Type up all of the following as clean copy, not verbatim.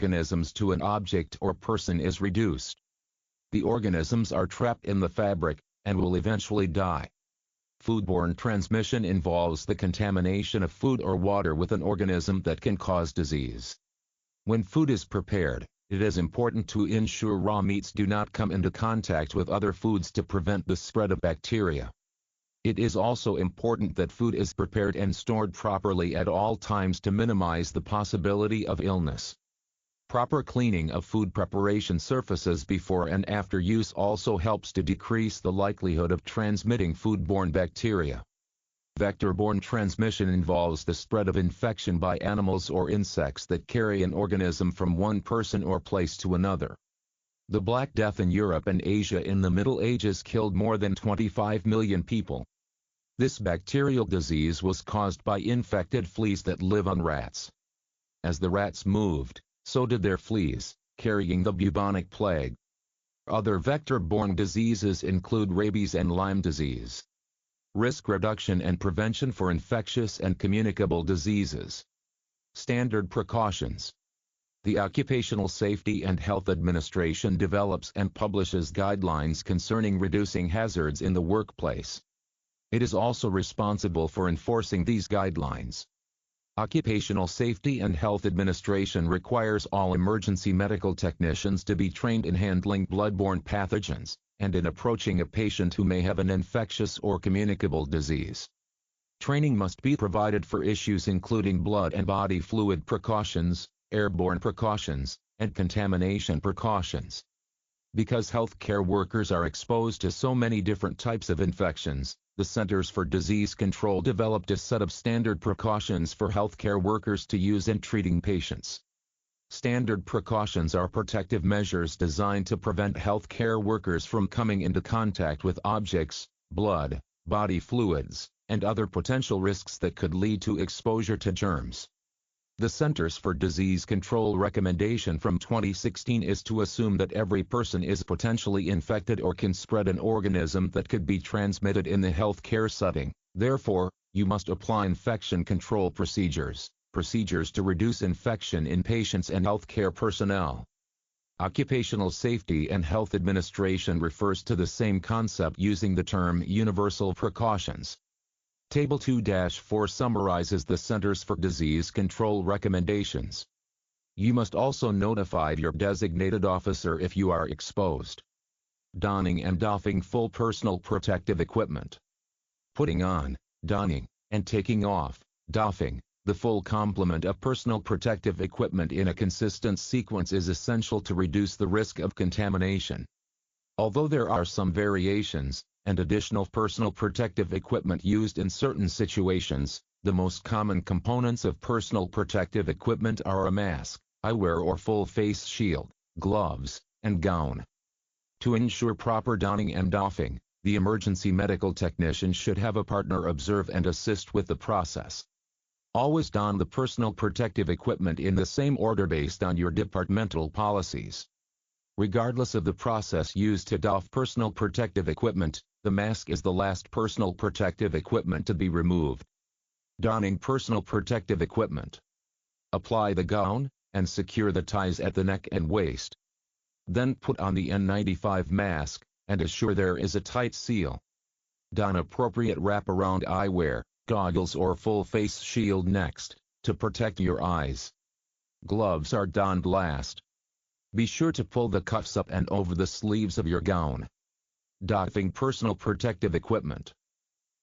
organisms to an object or person is reduced. The organisms are trapped in the fabric, and will eventually die. Foodborne transmission involves the contamination of food or water with an organism that can cause disease. When food is prepared, it is important to ensure raw meats do not come into contact with other foods to prevent the spread of bacteria. It is also important that food is prepared and stored properly at all times to minimize the possibility of illness. Proper cleaning of food preparation surfaces before and after use also helps to decrease the likelihood of transmitting foodborne bacteria. Vector-borne transmission involves the spread of infection by animals or insects that carry an organism from one person or place to another. The Black Death in Europe and Asia in the Middle Ages killed more than 25 million people. This bacterial disease was caused by infected fleas that live on rats. As the rats moved, so did their fleas, carrying the bubonic plague. Other vector-borne diseases include rabies and Lyme disease. Risk reduction and prevention for infectious and communicable diseases. Standard precautions. The Occupational Safety and Health Administration develops and publishes guidelines concerning reducing hazards in the workplace. It is also responsible for enforcing these guidelines. Occupational Safety and Health Administration requires all emergency medical technicians to be trained in handling bloodborne pathogens, and in approaching a patient who may have an infectious or communicable disease. Training must be provided for issues including blood and body fluid precautions, airborne precautions, and contamination precautions. Because healthcare workers are exposed to so many different types of infections, the Centers for Disease Control developed a set of standard precautions for healthcare workers to use in treating patients. Standard precautions are protective measures designed to prevent healthcare workers from coming into contact with objects, blood, body fluids, and other potential risks that could lead to exposure to germs. The Centers for Disease Control recommendation from 2016 is to assume that every person is potentially infected or can spread an organism that could be transmitted in the healthcare setting. Therefore, you must apply infection control procedures to reduce infection in patients and healthcare personnel. Occupational Safety and Health Administration refers to the same concept using the term universal precautions. Table 2-4 summarizes the Centers for Disease Control recommendations. You must also notify your designated officer if you are exposed. Donning and doffing full personal protective equipment. Putting on, donning, and taking off, doffing, the full complement of personal protective equipment in a consistent sequence is essential to reduce the risk of contamination. Although there are some variations, and additional personal protective equipment used in certain situations, the most common components of personal protective equipment are a mask, eyewear or full face shield, gloves, and gown. To ensure proper donning and doffing, the emergency medical technician should have a partner observe and assist with the process. Always don the personal protective equipment in the same order based on your departmental policies. Regardless of the process used to doff personal protective equipment, the mask is the last personal protective equipment to be removed. Donning personal protective equipment. Apply the gown, and secure the ties at the neck and waist. Then put on the N95 mask, and assure there is a tight seal. Don appropriate wraparound eyewear, goggles or full face shield next, to protect your eyes. Gloves are donned last. Be sure to pull the cuffs up and over the sleeves of your gown. Doffing personal protective equipment.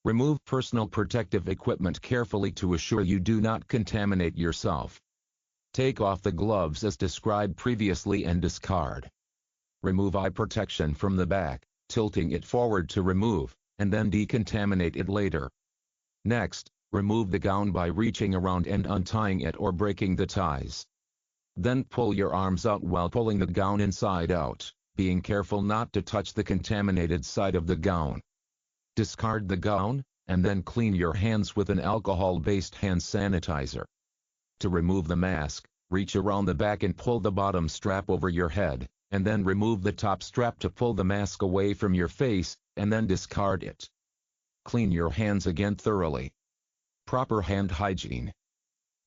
Remove personal protective equipment carefully to assure you do not contaminate yourself. Take off the gloves as described previously and discard. Remove eye protection from the back, tilting it forward to remove, and then decontaminate it later. Next, remove the gown by reaching around and untying it or breaking the ties. Then pull your arms out while pulling the gown inside out, being careful not to touch the contaminated side of the gown. Discard the gown, and then clean your hands with an alcohol-based hand sanitizer. To remove the mask, reach around the back and pull the bottom strap over your head, and then remove the top strap to pull the mask away from your face, and then discard it. Clean your hands again thoroughly. Proper hand hygiene.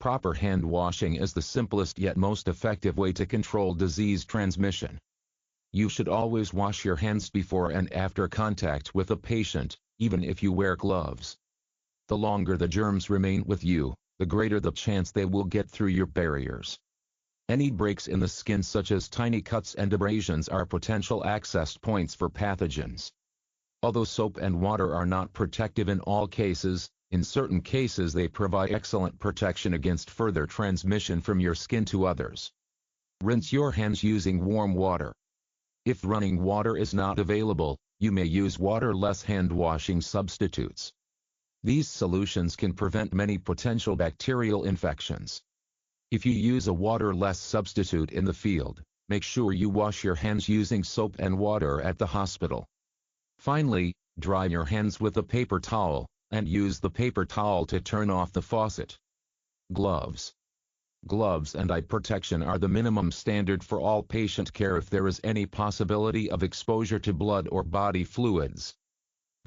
Proper hand washing is the simplest yet most effective way to control disease transmission. You should always wash your hands before and after contact with a patient, even if you wear gloves. The longer the germs remain with you, the greater the chance they will get through your barriers. Any breaks in the skin such as tiny cuts and abrasions are potential access points for pathogens. Although soap and water are not protective in all cases, in certain cases they provide excellent protection against further transmission from your skin to others. Rinse your hands using warm water. If running water is not available, you may use waterless hand washing substitutes. These solutions can prevent many potential bacterial infections. If you use a waterless substitute in the field, make sure you wash your hands using soap and water at the hospital. Finally, dry your hands with a paper towel, and use the paper towel to turn off the faucet. Gloves. Gloves and eye protection are the minimum standard for all patient care if there is any possibility of exposure to blood or body fluids.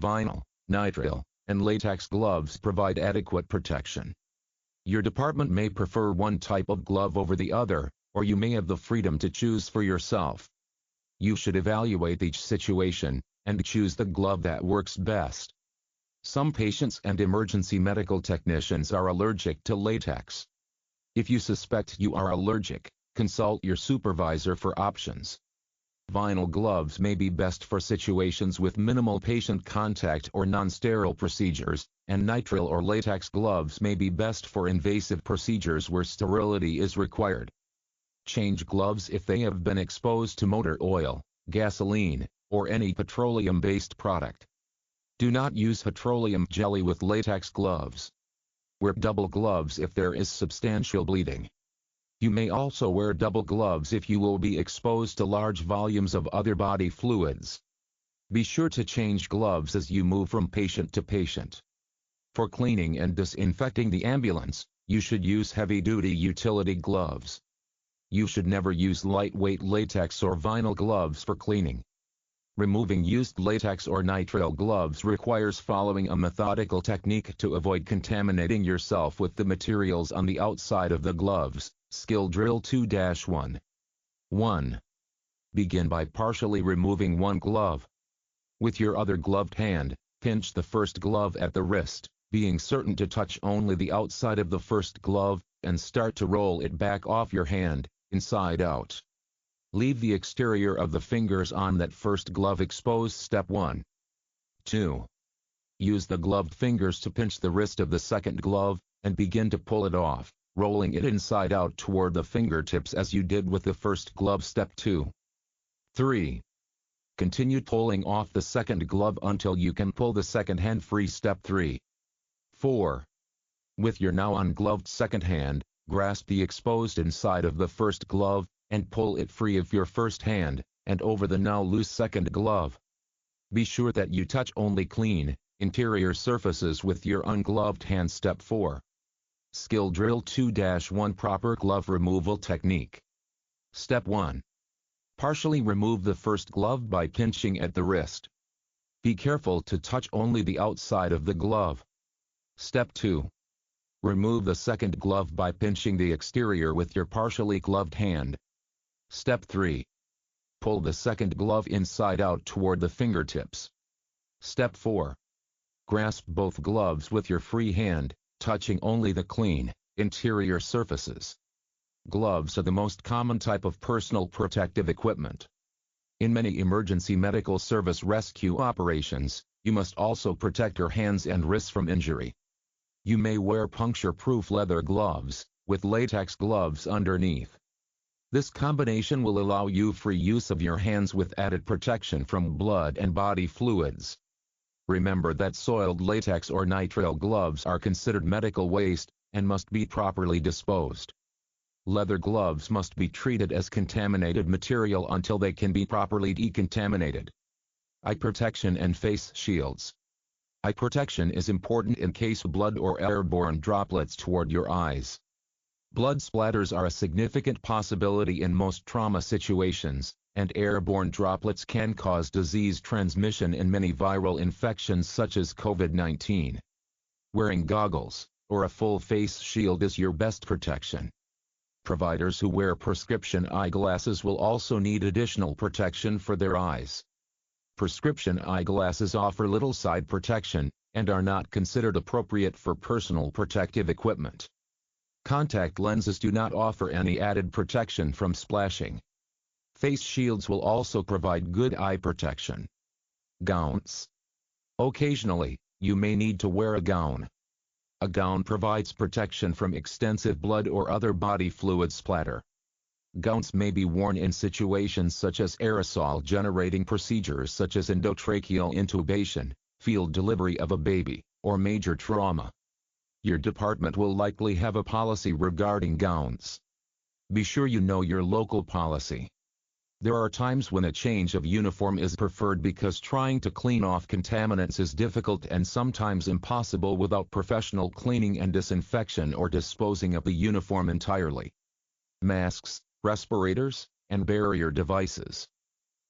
Vinyl, nitrile, and latex gloves provide adequate protection. Your department may prefer one type of glove over the other, or you may have the freedom to choose for yourself. You should evaluate each situation, and choose the glove that works best. Some patients and emergency medical technicians are allergic to latex. If you suspect you are allergic, consult your supervisor for options. Vinyl gloves may be best for situations with minimal patient contact or non-sterile procedures, and nitrile or latex gloves may be best for invasive procedures where sterility is required. Change gloves if they have been exposed to motor oil, gasoline, or any petroleum-based product. Do not use petroleum jelly with latex gloves. Wear double gloves if there is substantial bleeding. You may also wear double gloves if you will be exposed to large volumes of other body fluids. Be sure to change gloves as you move from patient to patient. For cleaning and disinfecting the ambulance, you should use heavy-duty utility gloves. You should never use lightweight latex or vinyl gloves for cleaning. Removing used latex or nitrile gloves requires following a methodical technique to avoid contaminating yourself with the materials on the outside of the gloves. Skill Drill 2-1. 1. Begin by partially removing one glove. With your other gloved hand, pinch the first glove at the wrist, being certain to touch only the outside of the first glove, and start to roll it back off your hand, inside out. Leave the exterior of the fingers on that first glove exposed. Step 1. 2. Use the gloved fingers to pinch the wrist of the second glove, and begin to pull it off, rolling it inside out toward the fingertips as you did with the first glove. Step 2. 3. Continue pulling off the second glove until you can pull the second hand free. Step 3. 4. With your now ungloved second hand, grasp the exposed inside of the first glove, and pull it free of your first hand, and over the now loose second glove. Be sure that you touch only clean, interior surfaces with your ungloved hand. Step 4. Skill Drill 2-1 Proper Glove Removal Technique. Step 1. Partially remove the first glove by pinching at the wrist. Be careful to touch only the outside of the glove. Step 2. Remove the second glove by pinching the exterior with your partially gloved hand. Step 3. Pull the second glove inside out toward the fingertips. Step 4. Grasp both gloves with your free hand, touching only the clean, interior surfaces. Gloves are the most common type of personal protective equipment. In many emergency medical service rescue operations, you must also protect your hands and wrists from injury. You may wear puncture-proof leather gloves, with latex gloves underneath. This combination will allow you free use of your hands with added protection from blood and body fluids. Remember that soiled latex or nitrile gloves are considered medical waste, and must be properly disposed. Leather gloves must be treated as contaminated material until they can be properly decontaminated. Eye protection and face shields. Eye protection is important in case of blood or airborne droplets toward your eyes. Blood splatters are a significant possibility in most trauma situations, and airborne droplets can cause disease transmission in many viral infections such as COVID-19. Wearing goggles, or a full face shield is your best protection. Providers who wear prescription eyeglasses will also need additional protection for their eyes. Prescription eyeglasses offer little side protection, and are not considered appropriate for personal protective equipment. Contact lenses do not offer any added protection from splashing. Face shields will also provide good eye protection. Gowns. Occasionally, you may need to wear a gown. A gown provides protection from extensive blood or other body fluid splatter. Gowns may be worn in situations such as aerosol-generating procedures such as endotracheal intubation, field delivery of a baby, or major trauma. Your department will likely have a policy regarding gowns. Be sure you know your local policy. There are times when a change of uniform is preferred because trying to clean off contaminants is difficult and sometimes impossible without professional cleaning and disinfection or disposing of the uniform entirely. Masks, respirators, and barrier devices.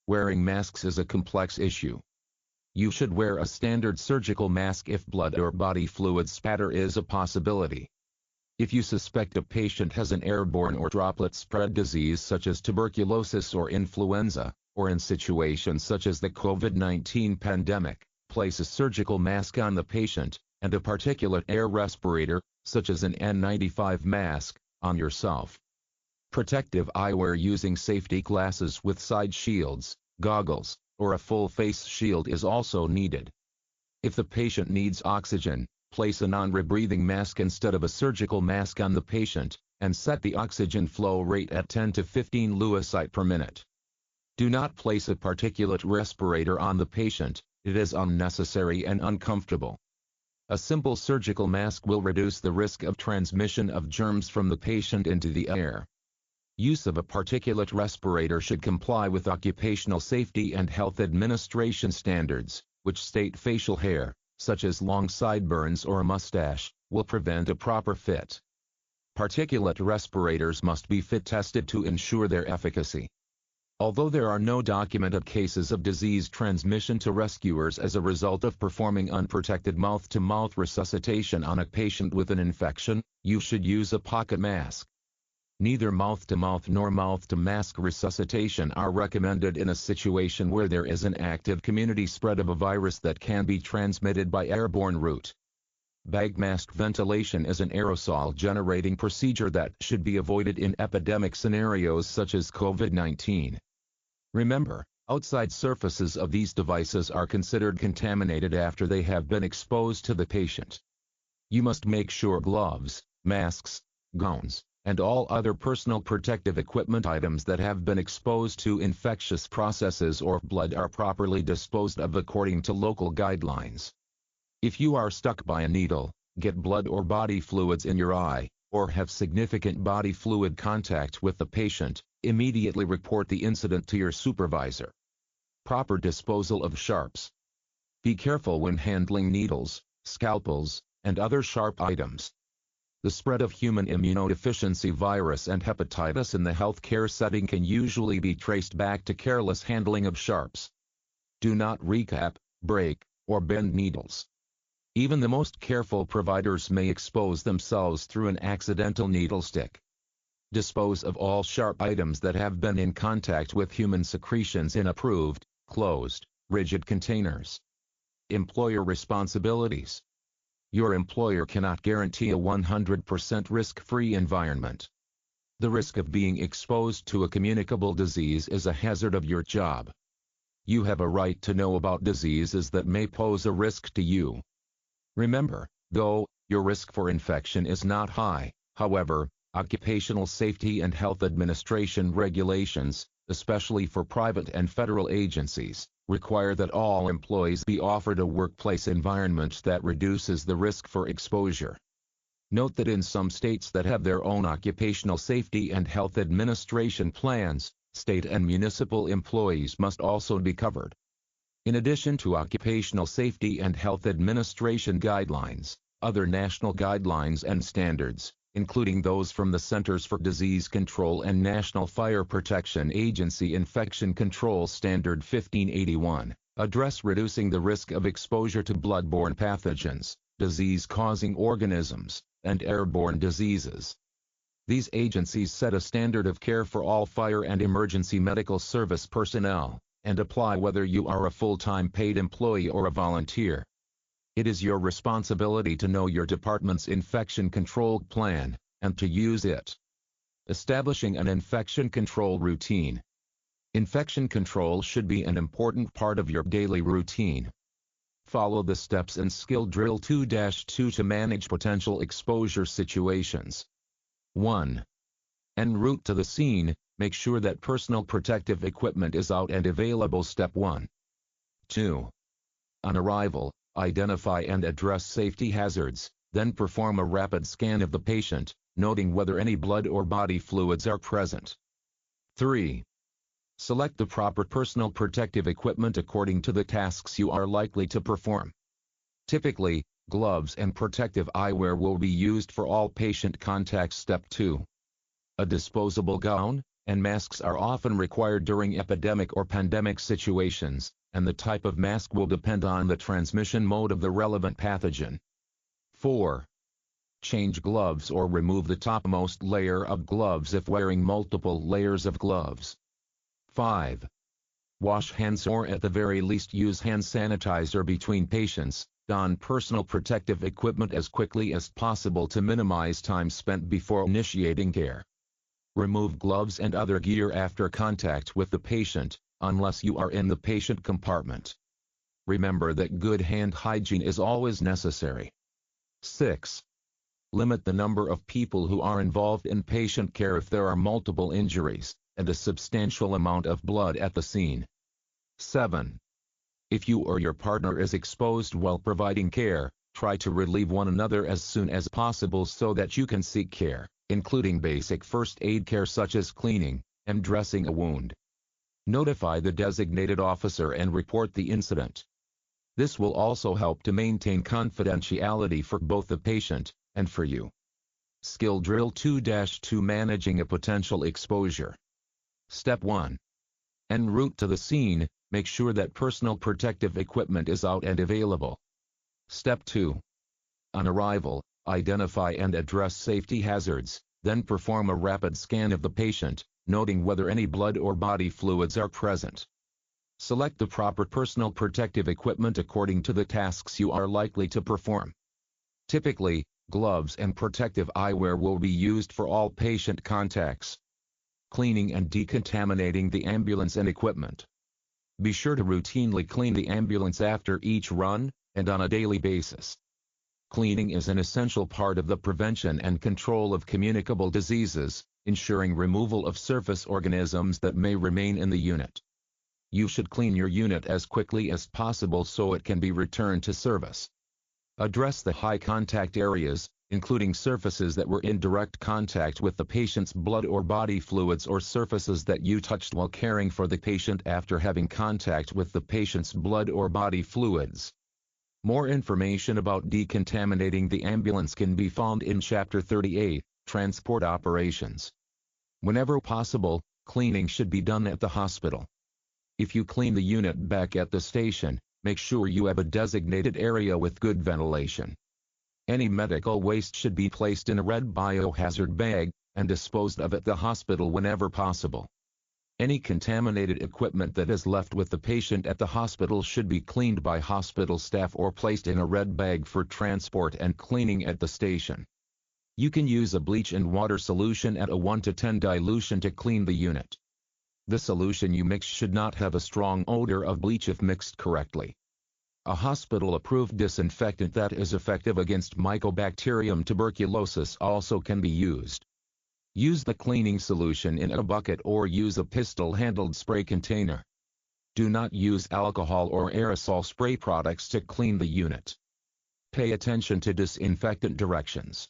Wearing masks is a complex issue. You should wear a standard surgical mask if blood or body fluid spatter is a possibility. If you suspect a patient has an airborne or droplet spread disease such as tuberculosis or influenza, or in situations such as the COVID-19 pandemic, place a surgical mask on the patient, and a particulate air respirator, such as an N95 mask, on yourself. Protective eyewear using safety glasses with side shields, goggles, or a full face shield is also needed. If the patient needs oxygen, place a non-rebreathing mask instead of a surgical mask on the patient, and set the oxygen flow rate at 10 to 15 Lewisite per minute. Do not place a particulate respirator on the patient, it is unnecessary and uncomfortable. A simple surgical mask will reduce the risk of transmission of germs from the patient into the air. Use of a particulate respirator should comply with Occupational Safety and Health Administration standards, which state facial hair, such as long sideburns or a mustache, will prevent a proper fit. Particulate respirators must be fit tested to ensure their efficacy. Although there are no documented cases of disease transmission to rescuers as a result of performing unprotected mouth-to-mouth resuscitation on a patient with an infection, you should use a pocket mask. Neither mouth-to-mouth nor mouth-to-mask resuscitation are recommended in a situation where there is an active community spread of a virus that can be transmitted by airborne route. Bag mask ventilation is an aerosol-generating procedure that should be avoided in epidemic scenarios such as COVID-19. Remember, outside surfaces of these devices are considered contaminated after they have been exposed to the patient. You must make sure gloves, masks, gowns, and all other personal protective equipment items that have been exposed to infectious processes or blood are properly disposed of according to local guidelines. If you are stuck by a needle, get blood or body fluids in your eye, or have significant body fluid contact with the patient, immediately report the incident to your supervisor. Proper disposal of sharps. Be careful when handling needles, scalpels, and other sharp items. The spread of human immunodeficiency virus and hepatitis in the healthcare setting can usually be traced back to careless handling of sharps. Do not recap, break, or bend needles. Even the most careful providers may expose themselves through an accidental needle stick. Dispose of all sharp items that have been in contact with human secretions in approved, closed, rigid containers. Employer responsibilities. Your employer cannot guarantee a 100% risk-free environment. The risk of being exposed to a communicable disease is a hazard of your job. You have a right to know about diseases that may pose a risk to you. Remember, though, your risk for infection is not high, however, Occupational Safety and Health Administration regulations, especially for private and federal agencies, require that all employees be offered a workplace environment that reduces the risk for exposure. Note that in some states that have their own Occupational Safety and Health Administration plans, state and municipal employees must also be covered. In addition to Occupational Safety and Health Administration guidelines, other national guidelines and standards, including those from the Centers for Disease Control and National Fire Protection Agency Infection Control Standard 1581, address reducing the risk of exposure to bloodborne pathogens, disease-causing organisms, and airborne diseases. These agencies set a standard of care for all fire and emergency medical service personnel, and apply whether you are a full-time paid employee or a volunteer. It is your responsibility to know your department's infection control plan, and to use it. Establishing an infection control routine. Infection control should be an important part of your daily routine. Follow the steps in Skill Drill 2-2 to manage potential exposure situations. 1. En route to the scene, make sure that personal protective equipment is out and available. Step 1. 2. On arrival, identify and address safety hazards, then perform a rapid scan of the patient, noting whether any blood or body fluids are present. 3. Select the proper personal protective equipment according to the tasks you are likely to perform. Typically, gloves and protective eyewear will be used for all patient contacts. Step 2. A disposable gown and masks are often required during epidemic or pandemic situations, and the type of mask will depend on the transmission mode of the relevant pathogen. 4. Change gloves or remove the topmost layer of gloves if wearing multiple layers of gloves. 5. Wash hands or at the very least use hand sanitizer between patients. Don personal protective equipment as quickly as possible to minimize time spent before initiating care. Remove gloves and other gear after contact with the patient, unless you are in the patient compartment. Remember that good hand hygiene is always necessary. 6. Limit the number of people who are involved in patient care if there are multiple injuries, and a substantial amount of blood at the scene. 7. If you or your partner is exposed while providing care, try to relieve one another as soon as possible so that you can seek care, including basic first aid care such as cleaning and dressing a wound. Notify the designated officer and report the incident. This will also help to maintain confidentiality for both the patient and for you. Skill Drill 2-2 Managing a Potential Exposure. Step 1. En route to the scene, make sure that personal protective equipment is out and available. Step 2. On arrival, identify and address safety hazards, then perform a rapid scan of the patient, noting whether any blood or body fluids are present. Select the proper personal protective equipment according to the tasks you are likely to perform. Typically, gloves and protective eyewear will be used for all patient contacts. Cleaning and decontaminating the ambulance and equipment. Be sure to routinely clean the ambulance after each run, and on a daily basis. Cleaning is an essential part of the prevention and control of communicable diseases, ensuring removal of surface organisms that may remain in the unit. You should clean your unit as quickly as possible so it can be returned to service. Address the high contact areas, including surfaces that were in direct contact with the patient's blood or body fluids or surfaces that you touched while caring for the patient after having contact with the patient's blood or body fluids. More information about decontaminating the ambulance can be found in Chapter 38, Transport Operations. Whenever possible, cleaning should be done at the hospital. If you clean the unit back at the station, make sure you have a designated area with good ventilation. Any medical waste should be placed in a red biohazard bag, and disposed of at the hospital whenever possible. Any contaminated equipment that is left with the patient at the hospital should be cleaned by hospital staff or placed in a red bag for transport and cleaning at the station. You can use a bleach and water solution at a 1:10 dilution to clean the unit. The solution you mix should not have a strong odor of bleach if mixed correctly. A hospital-approved disinfectant that is effective against Mycobacterium tuberculosis also can be used. Use the cleaning solution in a bucket or use a pistol-handled spray container. Do not use alcohol or aerosol spray products to clean the unit. Pay attention to disinfectant directions.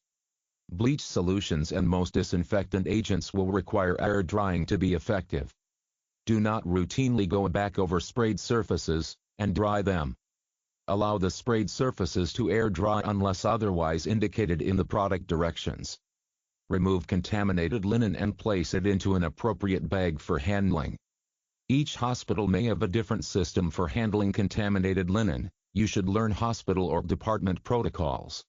Bleach solutions and most disinfectant agents will require air drying to be effective. Do not routinely go back over sprayed surfaces and dry them. Allow the sprayed surfaces to air dry unless otherwise indicated in the product directions. Remove contaminated linen and place it into an appropriate bag for handling. Each hospital may have a different system for handling contaminated linen. You should learn hospital or department protocols.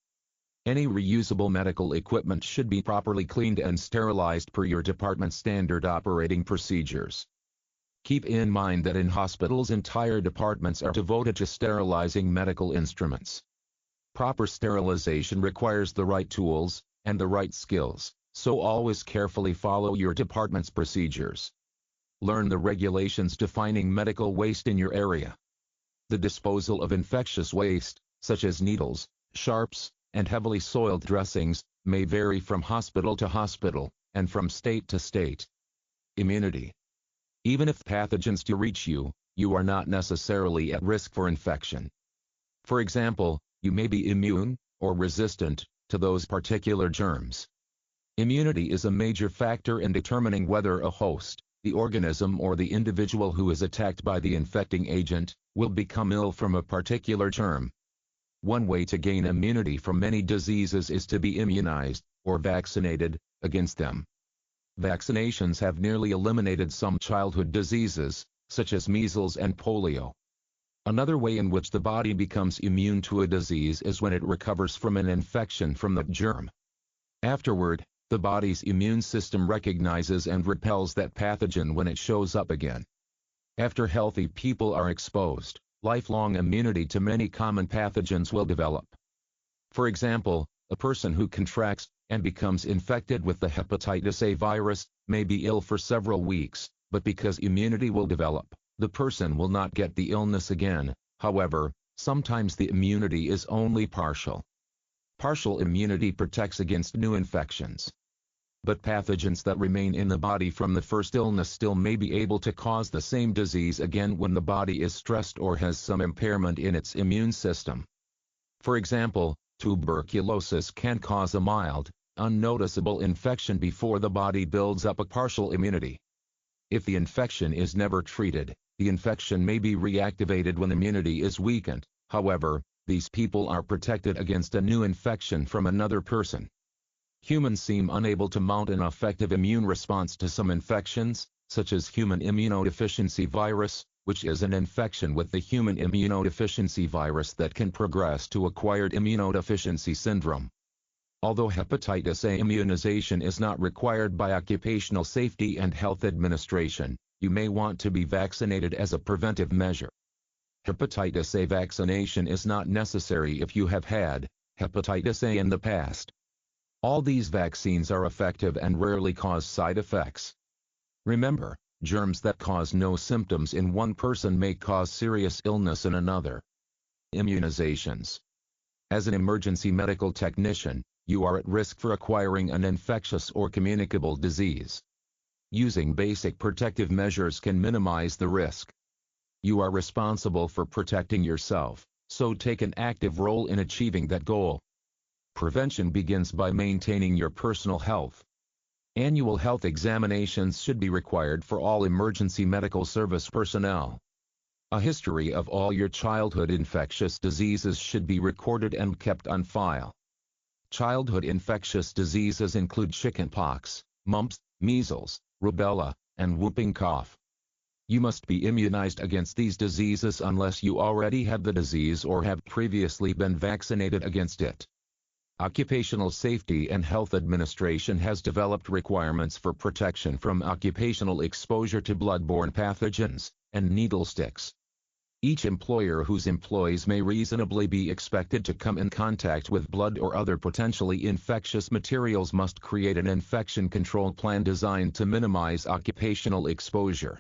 Any reusable medical equipment should be properly cleaned and sterilized per your department's standard operating procedures. Keep in mind that in hospitals entire departments are devoted to sterilizing medical instruments. Proper sterilization requires the right tools and the right skills, so always carefully follow your department's procedures. Learn the regulations defining medical waste in your area. The disposal of infectious waste, such as needles, sharps, and heavily soiled dressings, may vary from hospital to hospital, and from state to state. Immunity. Even if pathogens do reach you, you are not necessarily at risk for infection. For example, you may be immune, or resistant, to those particular germs. Immunity is a major factor in determining whether a host, the organism or the individual who is attacked by the infecting agent, will become ill from a particular germ. One way to gain immunity from many diseases is to be immunized, or vaccinated, against them. Vaccinations have nearly eliminated some childhood diseases, such as measles and polio. Another way in which the body becomes immune to a disease is when it recovers from an infection from the germ. Afterward, the body's immune system recognizes and repels that pathogen when it shows up again. After healthy people are exposed, lifelong immunity to many common pathogens will develop. For example, a person who contracts and becomes infected with the hepatitis A virus may be ill for several weeks, but because immunity will develop, the person will not get the illness again. However, sometimes the immunity is only partial. Partial immunity protects against new infections. But pathogens that remain in the body from the first illness still may be able to cause the same disease again when the body is stressed or has some impairment in its immune system. For example, tuberculosis can cause a mild, unnoticeable infection before the body builds up a partial immunity. If the infection is never treated, the infection may be reactivated when immunity is weakened. However, these people are protected against a new infection from another person. Humans seem unable to mount an effective immune response to some infections, such as human immunodeficiency virus, which is an infection with the human immunodeficiency virus that can progress to acquired immunodeficiency syndrome. Although hepatitis A immunization is not required by Occupational Safety and Health Administration, you may want to be vaccinated as a preventive measure. Hepatitis A vaccination is not necessary if you have had hepatitis A in the past. All these vaccines are effective and rarely cause side effects. Remember, germs that cause no symptoms in one person may cause serious illness in another. Immunizations. As an emergency medical technician, you are at risk for acquiring an infectious or communicable disease. Using basic protective measures can minimize the risk. You are responsible for protecting yourself, so take an active role in achieving that goal. Prevention begins by maintaining your personal health. Annual health examinations should be required for all emergency medical service personnel. A history of all your childhood infectious diseases should be recorded and kept on file. Childhood infectious diseases include chickenpox, mumps, measles, rubella, and whooping cough. You must be immunized against these diseases unless you already have the disease or have previously been vaccinated against it. Occupational Safety and Health Administration has developed requirements for protection from occupational exposure to blood-borne pathogens and needle sticks. Each employer whose employees may reasonably be expected to come in contact with blood or other potentially infectious materials must create an infection control plan designed to minimize occupational exposure.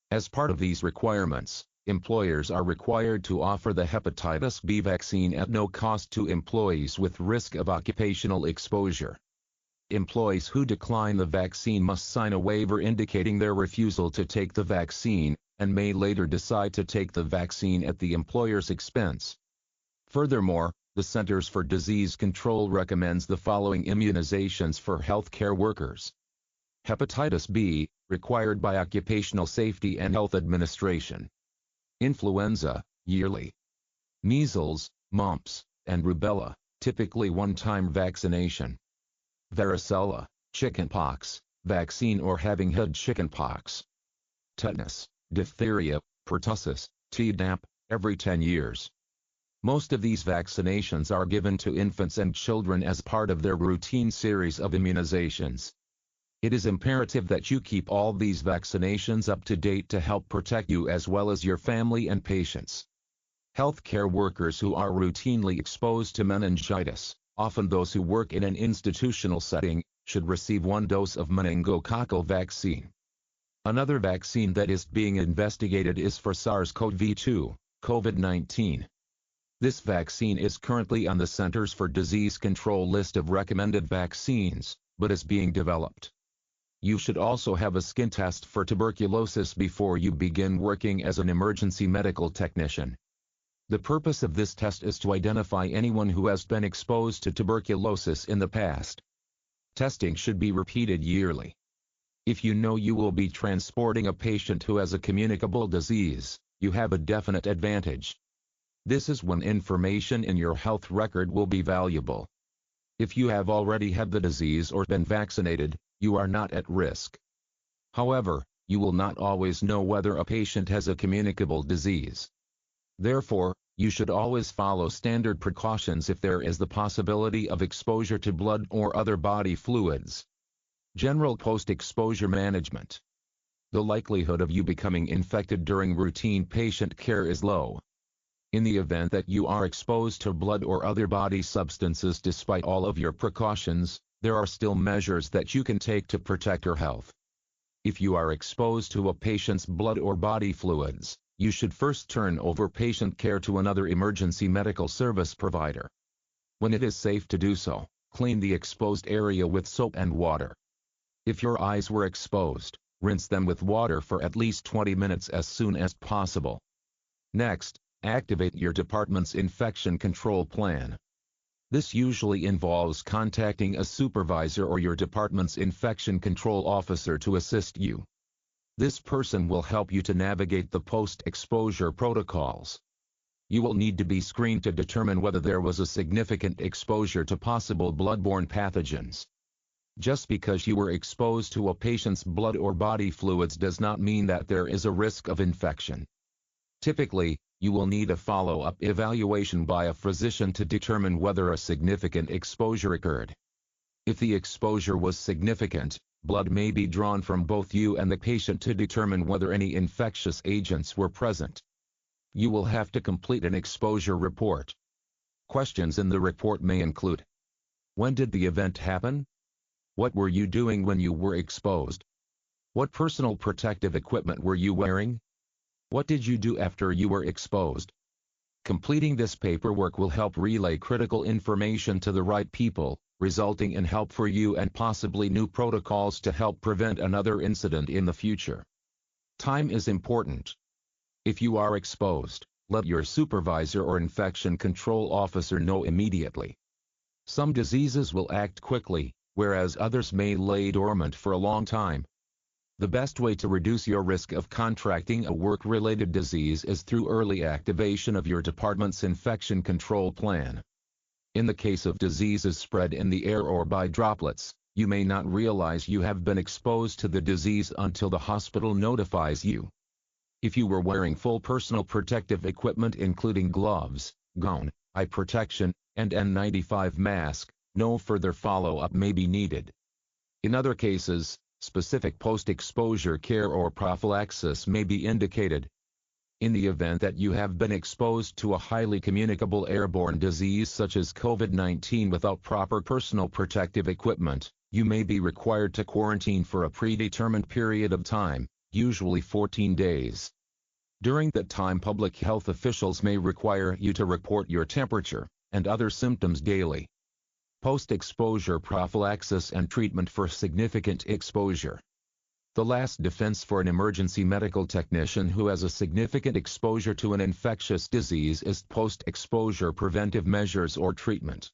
As part of these requirements, employers are required to offer the hepatitis B vaccine at no cost to employees with risk of occupational exposure. Employees who decline the vaccine must sign a waiver indicating their refusal to take the vaccine, and may later decide to take the vaccine at the employer's expense. Furthermore, the Centers for Disease Control recommends the following immunizations for healthcare workers. Hepatitis B, required by Occupational Safety and Health Administration. Influenza, yearly. Measles, mumps, and rubella, typically one-time vaccination. Varicella, chickenpox, vaccine or having had chickenpox. Tetanus, diphtheria, pertussis, Tdap, every 10 years. Most of these vaccinations are given to infants and children as part of their routine series of immunizations. It is imperative that you keep all these vaccinations up to date to help protect you as well as your family and patients. Healthcare workers who are routinely exposed to meningitis, often those who work in an institutional setting, should receive 1 dose of meningococcal vaccine. Another vaccine that is being investigated is for SARS-CoV-2, COVID-19. This vaccine is currently on the Centers for Disease Control list of recommended vaccines, but is being developed. You should also have a skin test for tuberculosis before you begin working as an emergency medical technician. The purpose of this test is to identify anyone who has been exposed to tuberculosis in the past. Testing should be repeated yearly. If you know you will be transporting a patient who has a communicable disease, you have a definite advantage. This is when information in your health record will be valuable. If you have already had the disease or been vaccinated, you are not at risk. However, you will not always know whether a patient has a communicable disease. Therefore, you should always follow standard precautions if there is the possibility of exposure to blood or other body fluids. General post-exposure management. The likelihood of you becoming infected during routine patient care is low. In the event that you are exposed to blood or other body substances despite all of your precautions, there are still measures that you can take to protect your health. If you are exposed to a patient's blood or body fluids, you should first turn over patient care to another emergency medical service provider. When it is safe to do so, clean the exposed area with soap and water. If your eyes were exposed, rinse them with water for at least 20 minutes as soon as possible. Next, activate your department's infection control plan. This usually involves contacting a supervisor or your department's infection control officer to assist you. This person will help you to navigate the post-exposure protocols. You will need to be screened to determine whether there was a significant exposure to possible bloodborne pathogens. Just because you were exposed to a patient's blood or body fluids does not mean that there is a risk of infection. Typically, you will need a follow-up evaluation by a physician to determine whether a significant exposure occurred. If the exposure was significant, blood may be drawn from both you and the patient to determine whether any infectious agents were present. You will have to complete an exposure report. Questions in the report may include: when did the event happen? What were you doing when you were exposed? What personal protective equipment were you wearing? What did you do after you were exposed? Completing this paperwork will help relay critical information to the right people, resulting in help for you and possibly new protocols to help prevent another incident in the future. Time is important. If you are exposed, let your supervisor or infection control officer know immediately. Some diseases will act quickly, whereas others may lay dormant for a long time. The best way to reduce your risk of contracting a work-related disease is through early activation of your department's infection control plan. In the case of diseases spread in the air or by droplets, you may not realize you have been exposed to the disease until the hospital notifies you. If you were wearing full personal protective equipment including gloves, gown, eye protection, and N95 mask, no further follow-up may be needed. In other cases, specific post-exposure care or prophylaxis may be indicated. In the event that you have been exposed to a highly communicable airborne disease such as COVID-19 without proper personal protective equipment, you may be required to quarantine for a predetermined period of time, usually 14 days. During that time, public health officials may require you to report your temperature and other symptoms daily. Post-exposure prophylaxis and treatment for significant exposure. The last defense for an emergency medical technician who has a significant exposure to an infectious disease is post-exposure preventive measures or treatment.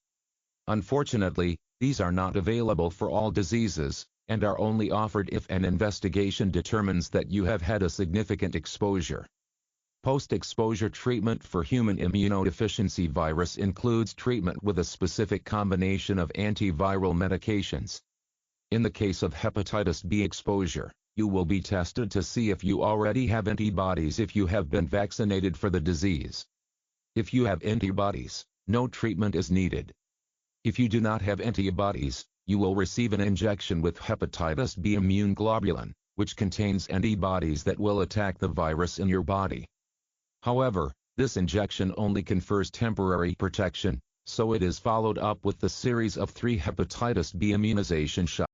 Unfortunately, these are not available for all diseases, and are only offered if an investigation determines that you have had a significant exposure. Post-exposure treatment for human immunodeficiency virus includes treatment with a specific combination of antiviral medications. In the case of hepatitis B exposure, you will be tested to see if you already have antibodies if you have been vaccinated for the disease. If you have antibodies, no treatment is needed. If you do not have antibodies, you will receive an injection with hepatitis B immune globulin, which contains antibodies that will attack the virus in your body. However, this injection only confers temporary protection, so it is followed up with the series of 3 hepatitis B immunization shots.